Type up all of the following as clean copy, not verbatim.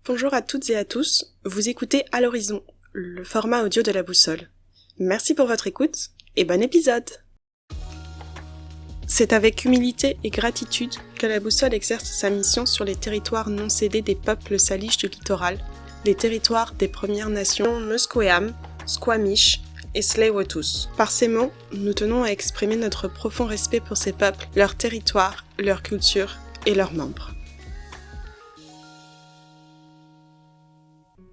Bonjour à toutes et à tous, vous écoutez À l'horizon, le format audio de la boussole. Merci pour votre écoute et bon épisode. C'est avec humilité et gratitude que la boussole exerce sa mission sur les territoires non cédés des peuples salish du littoral, les territoires des Premières Nations Musqueam, Squamish et Tsleil-Waututh. Par ces mots, nous tenons à exprimer notre profond respect pour ces peuples, leurs territoires, leur culture et leurs membres.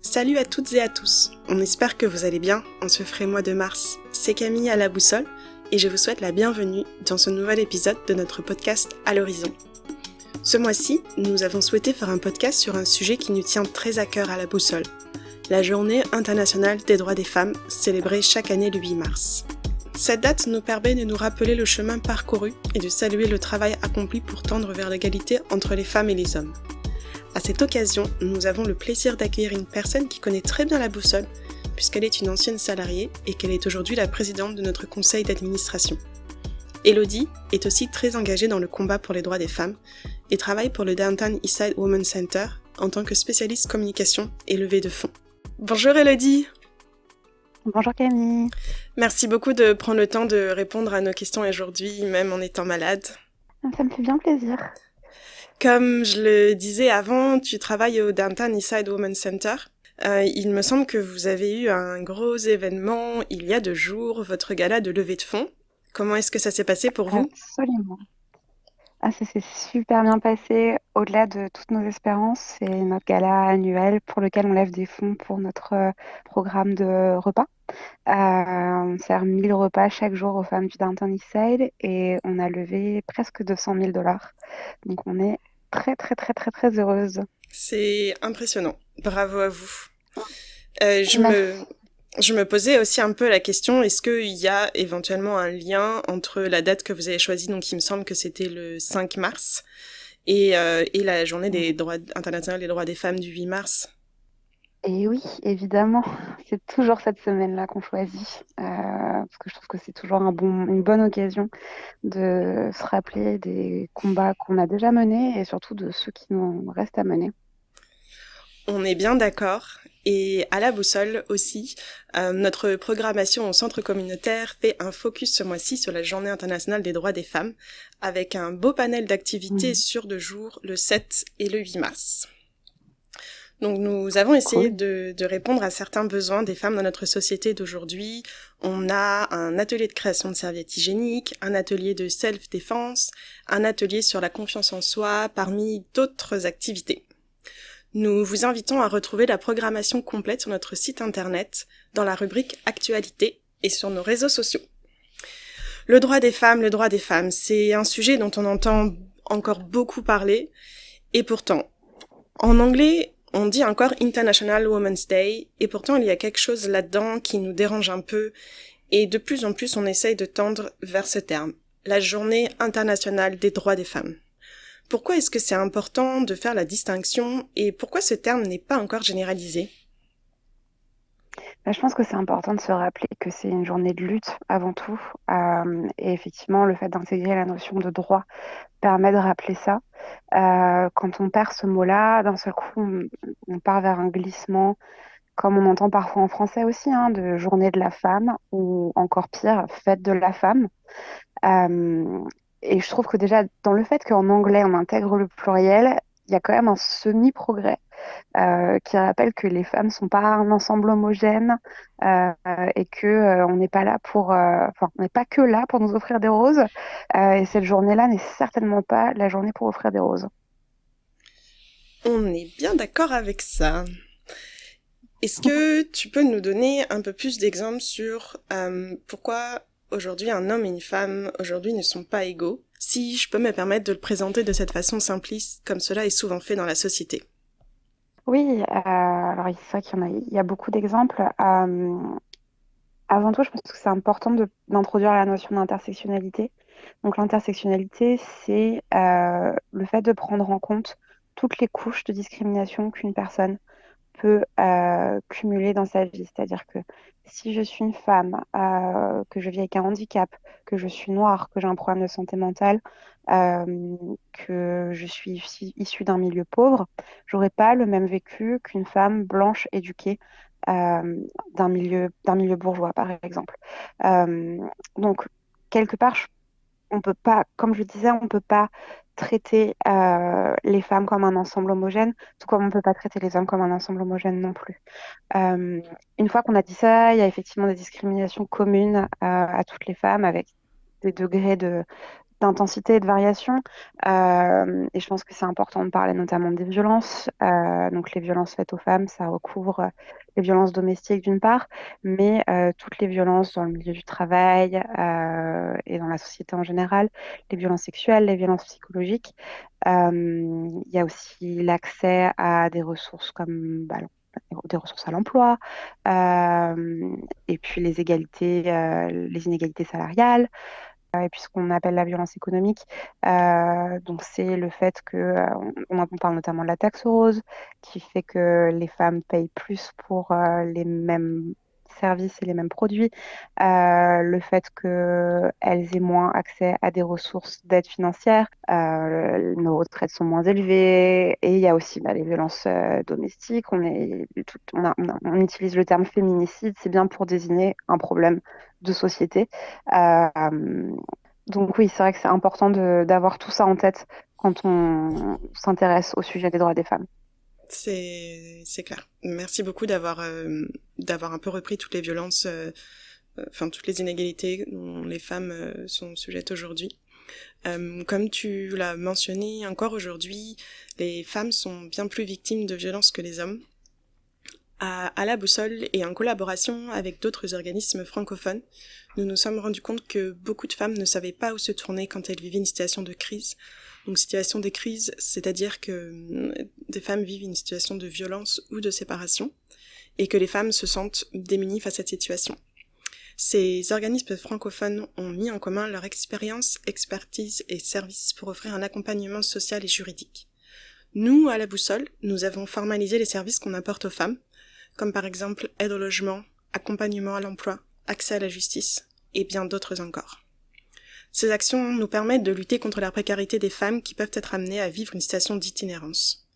Salut à toutes et à tous, on espère que vous allez bien en ce frais mois de mars. C'est Camille à la boussole et je vous souhaite la bienvenue dans ce nouvel épisode de notre podcast À l'horizon. Ce mois-ci, nous avons souhaité faire un podcast sur un sujet qui nous tient très à cœur à la boussole, la Journée internationale des droits des femmes, célébrée chaque année le 8 mars. Cette date nous permet de nous rappeler le chemin parcouru et de saluer le travail accompli pour tendre vers l'égalité entre les femmes et les hommes. À cette occasion, nous avons le plaisir d'accueillir une personne qui connaît très bien la boussole, puisqu'elle est une ancienne salariée et qu'elle est aujourd'hui la présidente de notre conseil d'administration. Elodie est aussi très engagée dans le combat pour les droits des femmes et travaille pour le Downtown Eastside Women's Center en tant que spécialiste communication et levée de fonds. Bonjour Elodie! Bonjour Camille. Merci beaucoup de prendre le temps de répondre à nos questions aujourd'hui, même en étant malade. Ça me fait bien plaisir. Comme je le disais avant, tu travailles au Downtown Eastside Women's Center. Il me semble que vous avez eu un gros événement il y a 2 jours, votre gala de levée de fonds. Comment est-ce que ça s'est passé pour vous? Absolument. Ça s'est super bien passé. Au-delà de toutes nos espérances, c'est notre gala annuel pour lequel on lève des fonds pour notre programme de repas. On sert 1000 repas chaque jour aux femmes du Downtown Eastside et on a levé presque 200 000 dollars. Donc on est très très très très très heureuse. C'est impressionnant. Bravo à vous. Merci. Je me posais aussi un peu la question, est-ce qu'il y a éventuellement un lien entre la date que vous avez choisie, donc il me semble que c'était le 5 mars, et la journée des droits internationale des droits des femmes du 8 mars? Et oui, évidemment, c'est toujours cette semaine-là qu'on choisit, parce que je trouve que c'est toujours une bonne occasion de se rappeler des combats qu'on a déjà menés et surtout de ceux qui nous restent à mener. On est bien d'accord. Et à la boussole aussi, notre programmation au centre communautaire fait un focus ce mois-ci sur la Journée internationale des droits des femmes, avec un beau panel d'activités sur 2 jours, le 7 et le 8 mars. Donc nous avons essayé Cool. de répondre à certains besoins des femmes dans notre société d'aujourd'hui. On a un atelier de création de serviettes hygiéniques, un atelier de self-défense, un atelier sur la confiance en soi, parmi d'autres activités. Nous vous invitons à retrouver la programmation complète sur notre site internet, dans la rubrique Actualité et sur nos réseaux sociaux. Le droit des femmes, c'est un sujet dont on entend encore beaucoup parler, et pourtant, en anglais, on dit encore International Women's Day, et pourtant il y a quelque chose là-dedans qui nous dérange un peu, et de plus en plus on essaye de tendre vers ce terme, la Journée internationale des droits des femmes. Pourquoi est-ce que c'est important de faire la distinction et pourquoi ce terme n'est pas encore généralisé? Je pense que c'est important de se rappeler que c'est une journée de lutte avant tout. Et effectivement, le fait d'intégrer la notion de droit permet de rappeler ça. Quand on perd ce mot-là, d'un seul coup, on part vers un glissement, comme on entend parfois en français aussi, hein, de journée de la femme, ou encore pire, fête de la femme. Euh, et je trouve que déjà, dans le fait qu'en anglais, on intègre le pluriel, il y a quand même un semi-progrès qui rappelle que les femmes sont pas un ensemble homogène et que on n'est pas là pour, enfin, on n'est pas que là pour nous offrir des roses. Et cette journée-là n'est certainement pas la journée pour offrir des roses. On est bien d'accord avec ça. Est-ce que tu peux nous donner un peu plus d'exemples sur pourquoi aujourd'hui un homme et une femme aujourd'hui ne sont pas égaux, si je peux me permettre de le présenter de cette façon simpliste comme cela est souvent fait dans la société? Oui, alors c'est vrai il y a beaucoup d'exemples. Avant tout, je pense que c'est important d'introduire la notion d'intersectionnalité. Donc l'intersectionnalité, c'est le fait de prendre en compte toutes les couches de discrimination qu'une personne peut cumuler dans sa vie. C'est-à-dire que si je suis une femme, que je vis avec un handicap, que je suis noire, que j'ai un problème de santé mentale, euh, que je suis issue d'un milieu pauvre, j'aurais pas le même vécu qu'une femme blanche éduquée d'un milieu bourgeois, par exemple. Euh, donc, quelque part, on peut pas, comme je disais, on peut pas traiter les femmes comme un ensemble homogène, tout comme on peut pas traiter les hommes comme un ensemble homogène non plus. Euh, une fois qu'on a dit ça, il y a effectivement des discriminations communes à toutes les femmes avec des degrés d'intensité et de variation. Et je pense que c'est important de parler notamment des violences. Donc les violences faites aux femmes, ça recouvre les violences domestiques d'une part, mais toutes les violences dans le milieu du travail et dans la société en général, les violences sexuelles, les violences psychologiques. Il y a aussi l'accès à des ressources comme des ressources à l'emploi, et puis les inégalités salariales et puis ce qu'on appelle la violence économique. Donc c'est le fait que, on parle notamment de la taxe rose, qui fait que les femmes payent plus pour les mêmes services et les mêmes produits, le fait qu'elles aient moins accès à des ressources d'aide financière, nos retraites sont moins élevées, et il y a aussi les violences domestiques. On utilise le terme féminicide, c'est bien pour désigner un problème de société. Euh, donc oui, c'est vrai que c'est important d'avoir tout ça en tête quand on s'intéresse au sujet des droits des femmes. C'est clair. Merci beaucoup d'avoir un peu repris toutes les violences, enfin toutes les inégalités dont les femmes sont sujettes aujourd'hui. Comme tu l'as mentionné, encore aujourd'hui, les femmes sont bien plus victimes de violences que les hommes. À la Boussole et en collaboration avec d'autres organismes francophones, nous nous sommes rendus compte que beaucoup de femmes ne savaient pas où se tourner quand elles vivaient une situation de crise. Donc situation de crise, c'est-à-dire que des femmes vivent une situation de violence ou de séparation, et que les femmes se sentent démunies face à cette situation. Ces organismes francophones ont mis en commun leur expérience, expertise et services pour offrir un accompagnement social et juridique. Nous, à la Boussole, nous avons formalisé les services qu'on apporte aux femmes, comme par exemple aide au logement, accompagnement à l'emploi, accès à la justice, et bien d'autres encore. Ces actions nous permettent de lutter contre la précarité des femmes qui peuvent être amenées à vivre une situation d'itinérance.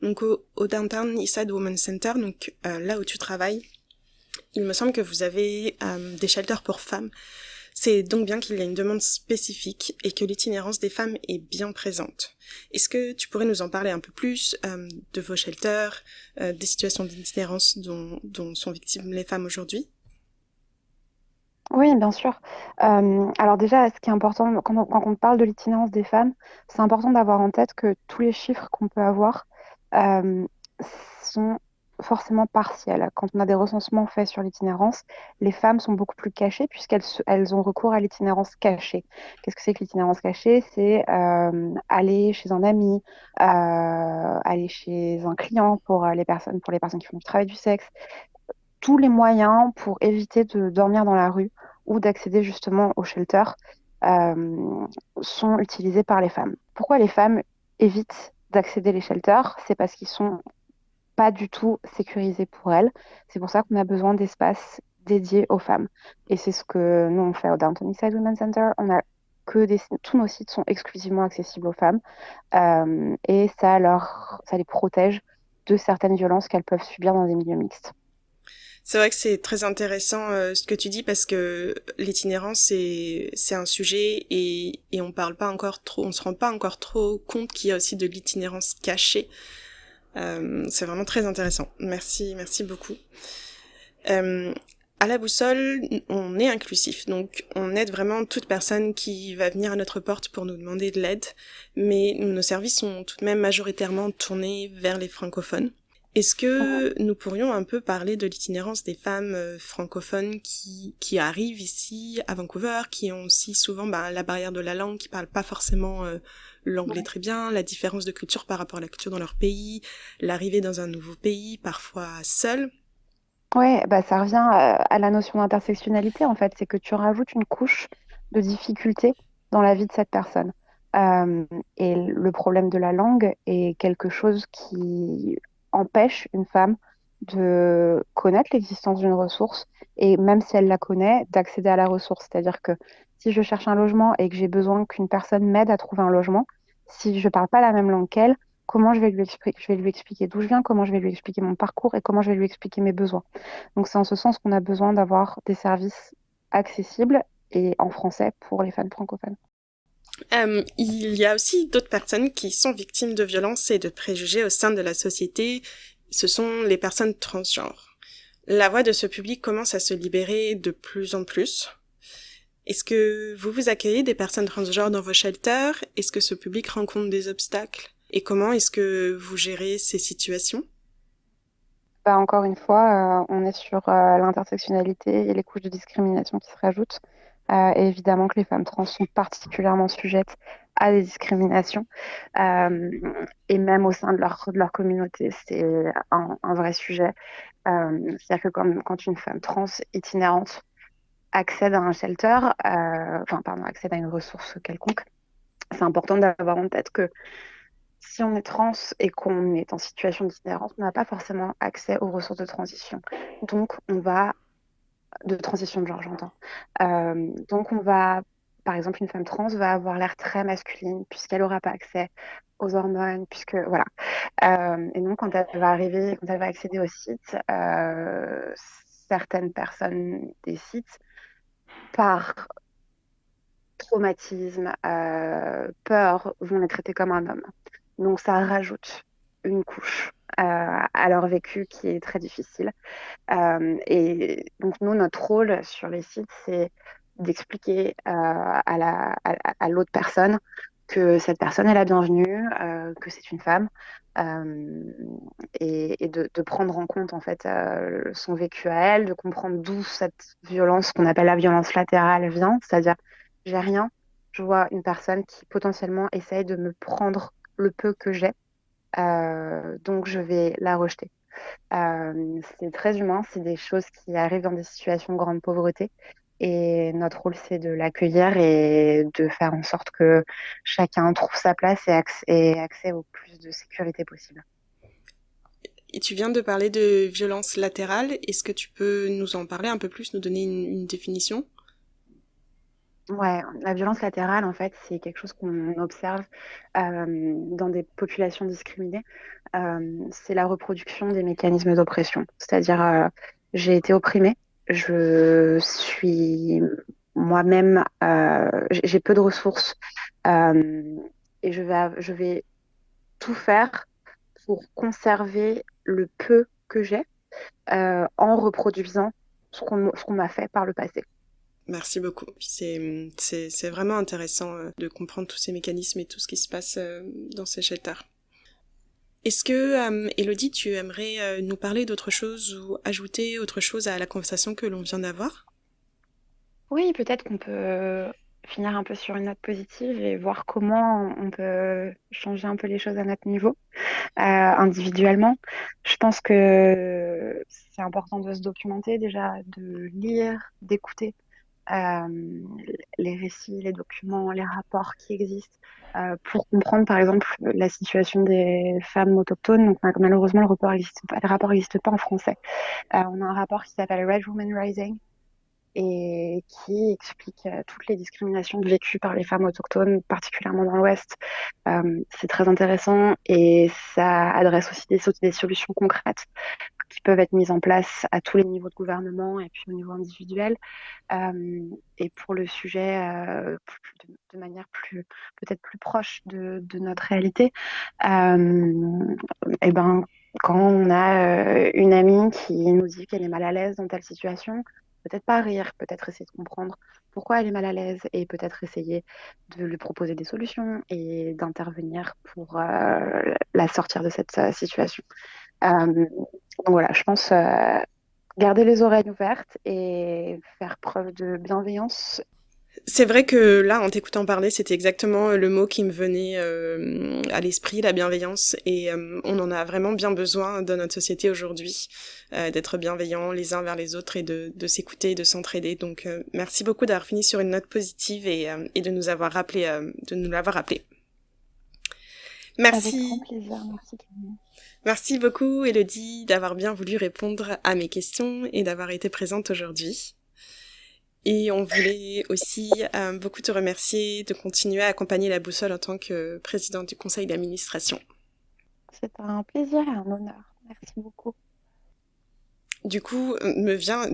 Donc au Downtown Eastside Women's Center, donc là où tu travailles, il me semble que vous avez des shelters pour femmes. C'est donc bien qu'il y a une demande spécifique et que l'itinérance des femmes est bien présente. Est-ce que tu pourrais nous en parler un peu plus de vos shelters, des situations d'itinérance dont sont victimes les femmes aujourd'hui? Oui, bien sûr. Alors déjà, ce qui est important, quand on parle de l'itinérance des femmes, c'est important d'avoir en tête que tous les chiffres qu'on peut avoir euh, sont forcément partiels. Quand on a des recensements faits sur l'itinérance, les femmes sont beaucoup plus cachées puisqu'elles ont recours à l'itinérance cachée. Qu'est-ce que c'est que l'itinérance cachée? C'est aller chez un ami, aller chez un client pour les personnes qui font du travail du sexe, tous les moyens pour éviter de dormir dans la rue ou d'accéder justement au shelter euh, sont utilisés par les femmes. Pourquoi les femmes évitent d'accéder les shelters? C'est parce qu'ils sont pas du tout sécurisés pour elles. C'est pour ça qu'on a besoin d'espaces dédiés aux femmes. Et c'est ce que nous on fait au Downtown Eastside Women's Center. Tous nos sites sont exclusivement accessibles aux femmes et ça les protège de certaines violences qu'elles peuvent subir dans des milieux mixtes. C'est vrai que c'est très intéressant ce que tu dis parce que l'itinérance c'est un sujet et on parle pas encore trop, on se rend pas encore trop compte qu'il y a aussi de l'itinérance cachée. C'est vraiment très intéressant. Merci beaucoup. Euh, à la Boussole, on est inclusif, donc on aide vraiment toute personne qui va venir à notre porte pour nous demander de l'aide, mais nos services sont tout de même majoritairement tournés vers les francophones. Est-ce que nous pourrions un peu parler de l'itinérance des femmes francophones qui arrivent ici à Vancouver, qui ont aussi souvent la barrière de la langue, qui parlent pas forcément l'anglais très bien, la différence de culture par rapport à la culture dans leur pays, l'arrivée dans un nouveau pays, parfois seule. Ouais, bah ça revient à la notion d'intersectionnalité en fait, c'est que tu rajoutes une couche de difficulté dans la vie de cette personne. Et le problème de la langue est quelque chose qui empêche une femme de connaître l'existence d'une ressource et même si elle la connaît, d'accéder à la ressource. C'est-à-dire que si je cherche un logement et que j'ai besoin qu'une personne m'aide à trouver un logement, si je ne parle pas la même langue qu'elle, comment je vais lui expliquer d'où je viens, comment je vais lui expliquer mon parcours et comment je vais lui expliquer mes besoins. Donc c'est en ce sens qu'on a besoin d'avoir des services accessibles et en français pour les femmes francophones. Il y a aussi d'autres personnes qui sont victimes de violences et de préjugés au sein de la société. Ce sont les personnes transgenres. La voix de ce public commence à se libérer de plus en plus. Est-ce que vous accueillez des personnes transgenres dans vos shelters? Est-ce que ce public rencontre des obstacles? Et comment est-ce que vous gérez ces situations? Bah, encore une fois, on est sur l'intersectionnalité et les couches de discrimination qui se rajoutent. Et évidemment que les femmes trans sont particulièrement sujettes à des discriminations. Euh, et même au sein de leur communauté, c'est un vrai sujet. C'est-à-dire que quand une femme trans itinérante accède à un shelter, accède à une ressource quelconque, c'est important d'avoir en tête que si on est trans et qu'on est en situation d'itinérance, on n'a pas forcément accès aux ressources de transition. Donc, de transition de genre, j'entends. Donc, par exemple, une femme trans va avoir l'air très masculine puisqu'elle n'aura pas accès aux hormones, puisque, voilà. Et donc, quand elle va accéder au site, certaines personnes des sites, par traumatisme, peur, vont les traiter comme un homme. Donc ça rajoute une couche à leur vécu qui est très difficile. Et donc nous, notre rôle sur les sites, c'est d'expliquer à l'autre personne que cette personne est la bienvenue, que c'est une femme, euh, et de prendre en compte en fait son vécu à elle, de comprendre d'où cette violence qu'on appelle la violence latérale vient, c'est-à-dire j'ai rien, je vois une personne qui potentiellement essaye de me prendre le peu que j'ai, donc je vais la rejeter. C'est très humain, c'est des choses qui arrivent dans des situations de grande pauvreté. Et notre rôle, c'est de l'accueillir et de faire en sorte que chacun trouve sa place et accès au plus de sécurité possible. Et tu viens de parler de violence latérale. Est-ce que tu peux nous en parler un peu plus, nous donner une définition? Ouais, la violence latérale, en fait, c'est quelque chose qu'on observe dans des populations discriminées. C'est la reproduction des mécanismes d'oppression. C'est-à-dire, j'ai été opprimée, je suis moi-même, j'ai peu de ressources euh, et je vais tout faire pour conserver le peu que j'ai en reproduisant ce qu'on m'a fait par le passé. Merci beaucoup. C'est vraiment intéressant de comprendre tous ces mécanismes et tout ce qui se passe dans ces shelters. Est-ce que, Elodie, tu aimerais nous parler d'autre chose ou ajouter autre chose à la conversation que l'on vient d'avoir? Oui, peut-être qu'on peut finir un peu sur une note positive et voir comment on peut changer un peu les choses à notre niveau, individuellement. Je pense que c'est important de se documenter déjà, de lire, d'écouter euh, les récits, les documents, les rapports qui existent pour comprendre par exemple la situation des femmes autochtones. Donc malheureusement, le rapport n'existe pas en français. On a un rapport qui s'appelle Red Women Rising et qui explique toutes les discriminations vécues par les femmes autochtones, particulièrement dans l'Ouest. C'est très intéressant et ça adresse aussi des solutions concrètes qui peuvent être mises en place à tous les niveaux de gouvernement et puis au niveau individuel. Et pour le sujet de manière peut-être plus proche de notre réalité, et ben, quand on a une amie qui nous dit qu'elle est mal à l'aise dans telle situation, peut-être pas rire, peut-être essayer de comprendre pourquoi elle est mal à l'aise et peut-être essayer de lui proposer des solutions et d'intervenir pour la sortir de cette situation. Donc voilà, je pense garder les oreilles ouvertes et faire preuve de bienveillance. C'est vrai que là, en t'écoutant parler, c'était exactement le mot qui me venait à l'esprit, la bienveillance. Et on en a vraiment bien besoin dans notre société aujourd'hui, d'être bienveillants les uns vers les autres et de s'écouter et de s'entraider. Donc, merci beaucoup d'avoir fini sur une note positive et de nous avoir rappelé, de nous l'avoir rappelé. Avec grand Merci. plaisir, merci Camille. Merci beaucoup, Élodie, d'avoir bien voulu répondre à mes questions et d'avoir été présente aujourd'hui. Et on voulait aussi beaucoup te remercier de continuer à accompagner la Boussole en tant que présidente du conseil d'administration. C'est un plaisir et un honneur. Merci beaucoup. Du coup, me vient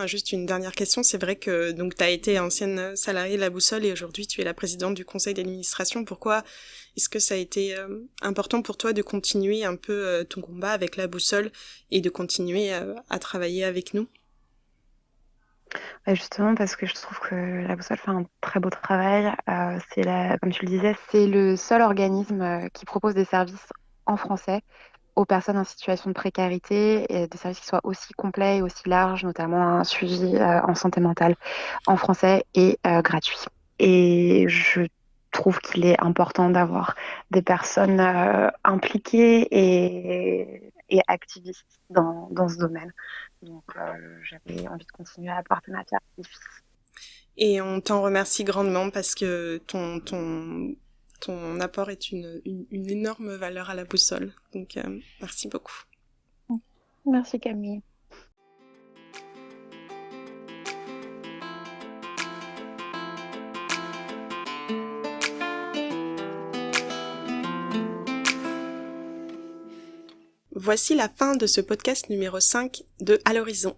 juste une dernière question. C'est vrai que donc tu as été ancienne salariée de la Boussole et aujourd'hui tu es la présidente du conseil d'administration. Pourquoi est-ce que ça a été important pour toi de continuer un peu ton combat avec la Boussole et de continuer à travailler avec nous? Et justement, parce que je trouve que la Boussole fait un très beau travail. Comme tu le disais, c'est le seul organisme qui propose des services en français aux personnes en situation de précarité et des services qui soient aussi complets et aussi larges, notamment un suivi en santé mentale en français et gratuit. Et je trouve qu'il est important d'avoir des personnes impliquées et activistes dans ce domaine. Donc, j'avais envie de continuer à apporter ma pierre à l'édifice. Et on t'en remercie grandement parce que ton apport est une énorme valeur à la Boussole. Donc merci beaucoup. Merci Camille. Voici la fin de ce podcast numéro 5 de À l'horizon.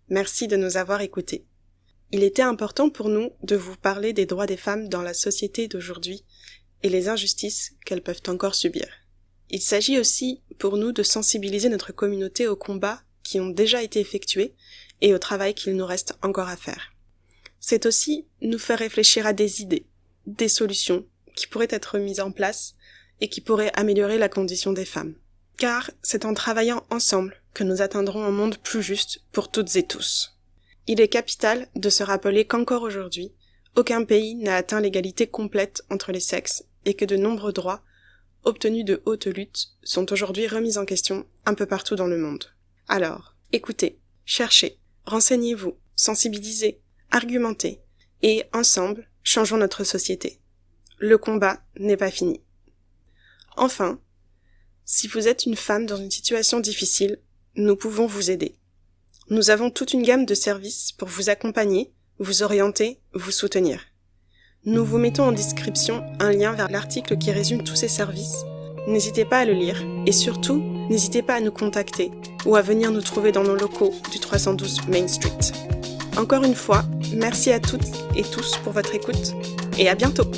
Merci de nous avoir écoutés. Il était important pour nous de vous parler des droits des femmes dans la société d'aujourd'hui et les injustices qu'elles peuvent encore subir. Il s'agit aussi pour nous de sensibiliser notre communauté aux combats qui ont déjà été effectués et au travail qu'il nous reste encore à faire. C'est aussi nous faire réfléchir à des idées, des solutions qui pourraient être mises en place et qui pourraient améliorer la condition des femmes. Car c'est en travaillant ensemble que nous atteindrons un monde plus juste pour toutes et tous. Il est capital de se rappeler qu'encore aujourd'hui, aucun pays n'a atteint l'égalité complète entre les sexes et que de nombreux droits, obtenus de haute lutte, sont aujourd'hui remis en question un peu partout dans le monde. Alors, écoutez, cherchez, renseignez-vous, sensibilisez, argumentez, et ensemble, changeons notre société. Le combat n'est pas fini. Enfin, si vous êtes une femme dans une situation difficile, nous pouvons vous aider. Nous avons toute une gamme de services pour vous accompagner, vous orienter, vous soutenir. Nous vous mettons en description un lien vers l'article qui résume tous ces services. N'hésitez pas à le lire et surtout, n'hésitez pas à nous contacter ou à venir nous trouver dans nos locaux du 312 Main Street. Encore une fois, merci à toutes et tous pour votre écoute et à bientôt!